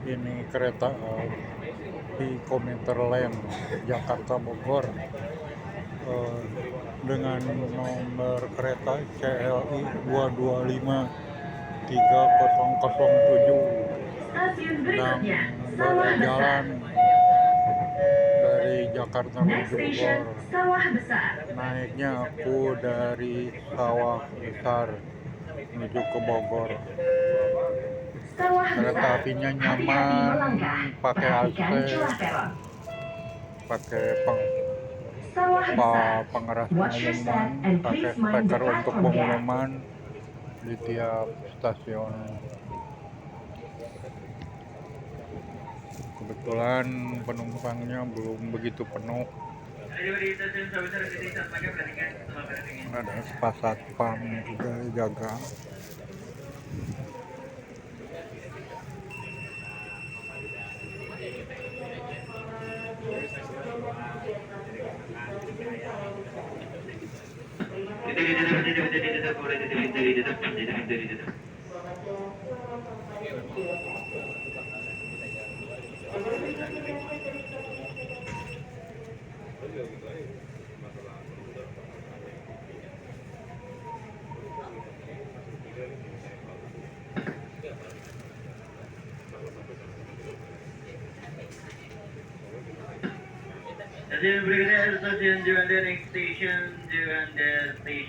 ini kereta di komuter lain Jakarta Bogor eh, dengan nomor kereta CLI 2253007 Stasiun sedang berikutnya, Sawah Besar. berjalan dari Jakarta Next menuju station, Bogor. Sawah Besar. Naiknya aku dari Sawah Besar menuju ke Bogor. Sawah Kereta Besar. apinya Hati-hati nyaman, melangkah. pakai AC, Perhatikan celah peron. pakai Sawah Besar. pengeras Watch your pengumuman, step and pakai please mind the speaker untuk platform gap. pengumuman di tiap stasiun. Kebetulan penumpangnya belum begitu penuh. Ada satpam juga jaga. Stasiun berikutnya adalah stasiun Juanda, next station Juanda Station.